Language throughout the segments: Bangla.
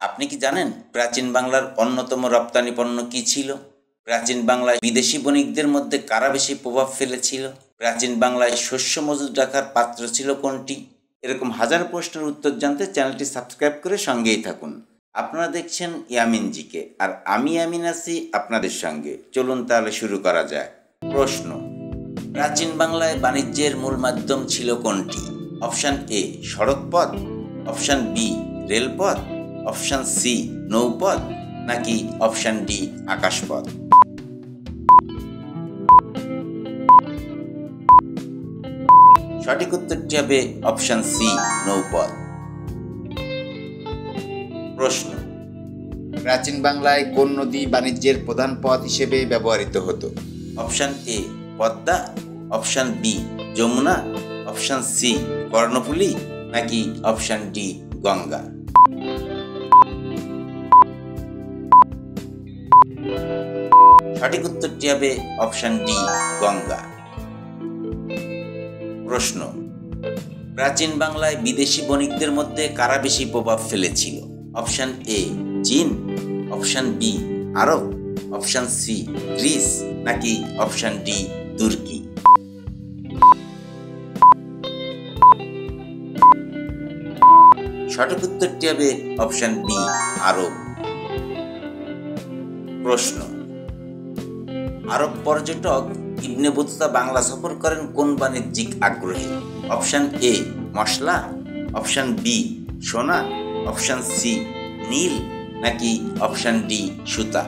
আপনি কি জানেন প্রাচীন বাংলার অন্যতম রপ্তানি পণ্য কী ছিল? প্রাচীন বাংলায় বিদেশি বণিকদের মধ্যে কারা বেশি প্রভাব ফেলেছিল? প্রাচীন বাংলায় শস্য মজুত রাখার পাত্র ছিল কোনটি? এরকম হাজার প্রশ্নের উত্তর জানতে চ্যানেলটি সাবস্ক্রাইব করে সঙ্গেই থাকুন। আপনারা দেখছেন ইয়ামিনজিকে, আর আমি ইয়ামিন আছি আপনাদের সঙ্গে। চলুন তাহলে শুরু করা যাক। প্রশ্ন: প্রাচীন বাংলায় বাণিজ্যের মূল মাধ্যম ছিল কোনটি? অপশান এ সড়কপথ, অপশান বি রেলপথ, অপশান সি নৌপথ, নাকি অপশান ডি আকাশপথ? সঠিক উত্তরটি হবে অপশান সি নৌপথ। প্রশ্ন: প্রাচীন বাংলায় কোন নদী বাণিজ্যের প্রধান পথ হিসেবে ব্যবহৃত হতো? Option A Padma, option B Jamuna, option C Karnaphuli, নাকি অপশান ডি গঙ্গা? সঠিক উত্তরটি হবে অপশান ডি গঙ্গা। প্রশ্ন: প্রাচীন বাংলায় বিদেশি বণিকদের মধ্যে কারা বেশি প্রভাব ফেলেছিল? অপশান এ চীন, অপশান বি আরব, অপশান সি গ্রিস, নাকি অপশান ডি তুর্কি? সঠিক উত্তরটি হবে অপশান বি আরব। প্রশ্ন: আরব পর্যটক ইবনে বতুতা বাংলা সফর করেন কোন বাণিজ্যিক আগ্রহে? অপশান এ মশলা, অপশান বি সোনা, অপশান সি নীল, নাকি অপশান ডি সুতা?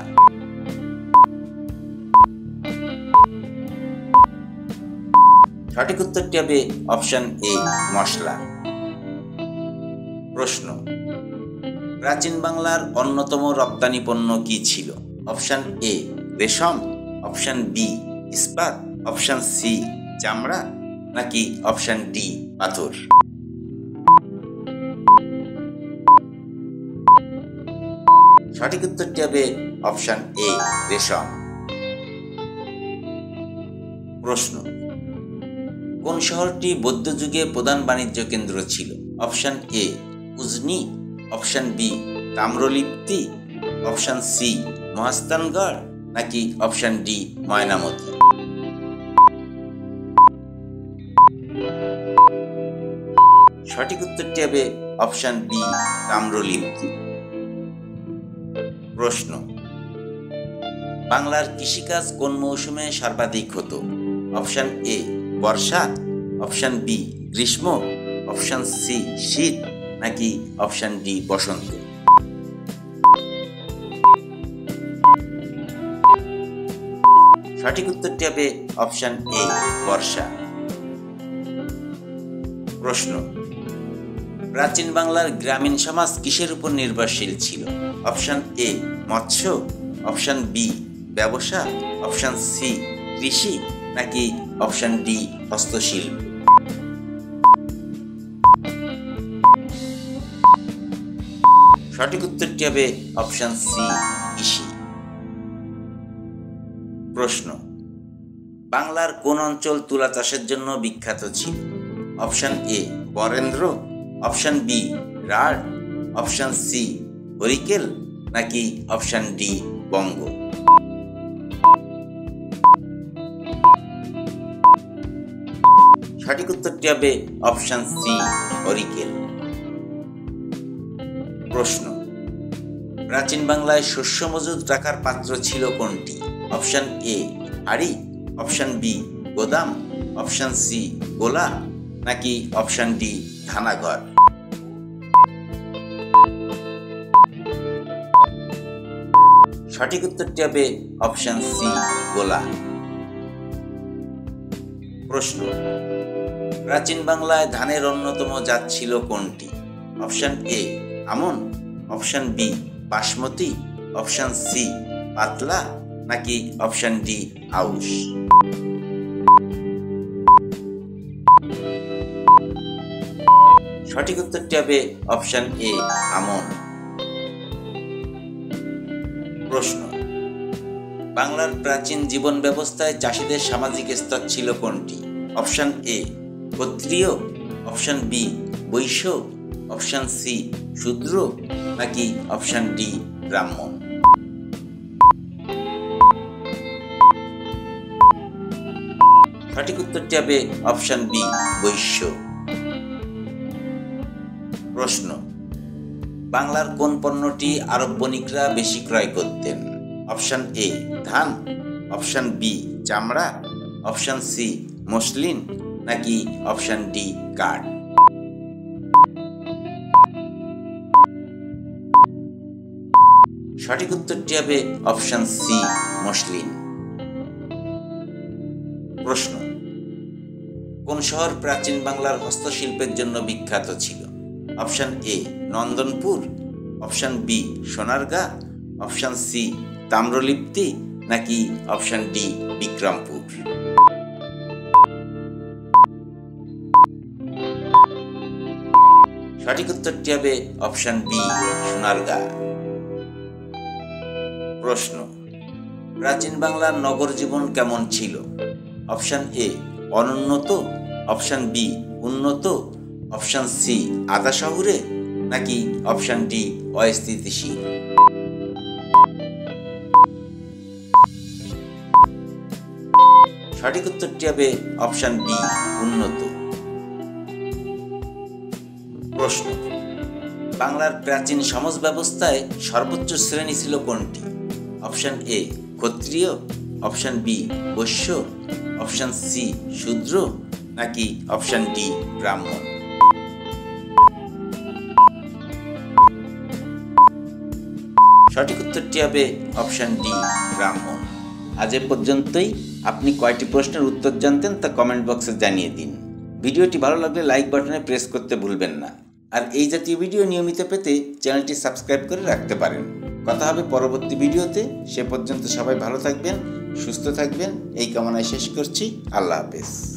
সঠিক উত্তরটি হবে অপশান এ মশলা। প্রশ্ন: প্রাচীন বাংলার অন্যতম রপ্তানি পণ্য কি ছিল? অপশান এ রেশম, অপশান বি ইস্পাত, অপশান সি চামড়া, নাকি অপশান ডি পাথর? সঠিক উত্তরটি হবে অপশান এ রেশম। প্রশ্ন: কোন শহরটি বৌদ্ধ যুগে প্রধান বাণিজ্য কেন্দ্র ছিল? Option A Ujani, option B Tamralipti, option C Mahasthangarh, নাকি অপশান ডি ময়নামতি? সঠিক উত্তরটি হবে অপশান বি তাম্রলিপ্তি। প্রশ্ন: বাংলার কৃষিকাজ কোন মৌসুমে সর্বাধিক হতো? অপশান এ বর্ষা, অপশান বি গ্রীষ্ম, অপশান সি শীত, নাকি অপশান ডি বসন্ত? সঠিক উত্তরটি হবে অপশান এ বর্ষা। প্রশ্ন: প্রাচীন বাংলার গ্রামীণ সমাজ কিসের উপর নির্ভরশীল ছিল? অপশান এ মৎস্য, অপশান বি ব্যবসা, অপশান সি কৃষি, নাকি অপশান ডি হস্তশিল্প? সঠিক উত্তরটি হবে অপশান সি কৃষি। প্রশ্ন: বাংলার কোন অঞ্চল তুলা চাষের জন্য বিখ্যাত ছিল? Option A Barendra, option B Rarh, option C Harikela, নাকি অপশান ডি বঙ্গ? সঠিক উত্তরটি হবে অপশান সি হরিকেল। প্রশ্ন: প্রাচীন বাংলায় শস্য মজুত রাখার পাত্র ছিল কোনটি? অপশান এ হাড়ি, অপশান বি গোদাম, অপশান সি গোলা, নাকি অপশান ডি ধানাঘর? সঠিক উত্তরটি হবে অপশান সি গোলা। প্রশ্ন: প্রাচীন বাংলায় ধানের অন্যতম জাত ছিল কোনটি? অপশান এ আমন, option B basmati, option C পাতলা, নাকি অপশান ডি আউশ? সঠিক উত্তরটি হবে অপশান এ আমন। প্রশ্ন: বাংলার প্রাচীন জীবন ব্যবস্থায় চাষীদের সামাজিক স্তর ছিল কোনটি? অপশান এ ক্ষত্রিয়, অপশান বি বৈশ্য, অপশান সি শূদ্র, নাকি অপশন ডি ব্রাহ্মণ? সঠিক উত্তরটি হবে অপশন বি বৈশ্য। প্রশ্ন, বাংলার কোন পণ্যটি আরব বণিকরা বেশি ক্রয় করতেন? অপশন এ ধান, অপশন বি চামড়া, অপশন সি মসলিন, নাকি অপশন ডি কাঠ? সঠিক উত্তরটি হবে অপশন সি মসলিন। প্রশ্ন, কোন শহর প্রাচীন বাংলার হস্তশিল্পের জন্য বিখ্যাত ছিল? Option A Nandanpur, option B Sonargaon, option C Tamralipti, নাকি অপশন ডি বিক্রমপুর? সঠিক উত্তরটি হবে অপশন বি সোনারগাঁ। প্রশ্ন, প্রাচীন বাংলার নগর জীবন কেমন ছিল? অপশন এ অনুন্নত, অপশন বি উন্নত, অপশন সি আধা শহুরে, নাকি অপশন ডি অস্থিতিশীল? সঠিক উত্তরটি হবে অপশন বি উন্নত। প্রশ্ন, বাংলার প্রাচীন সমাজ ব্যবস্থায় সর্বোচ্চ শ্রেণী ছিল কোনটি? অপশন এ ক্ষত্রিয়, অপশন বি বৈশ্য, অপশন সি শূদ্র, নাকি অপশন ডি ব্রাহ্মণ? সঠিক উত্তরটি হবে অপশন ডি ব্রাহ্মণ। আজ এ পর্যন্তই। আপনি কয়টি প্রশ্নের উত্তর জানতেন তা কমেন্ট বক্সে জানিয়ে দিন। ভিডিওটি ভালো লাগলে লাইক বাটনে প্রেস করতে ভুলবেন না। আর এই জাতীয় ভিডিও নিয়মিত পেতে চ্যানেলটি সাবস্ক্রাইব করে রাখতে পারেন। কথা হবে পরবর্তী ভিডিওতে। সে পর্যন্ত সবাই ভালো থাকবেন, সুস্থ থাকবেন এই কামনায় শেষ করছি। আল্লাহ হাফেজ।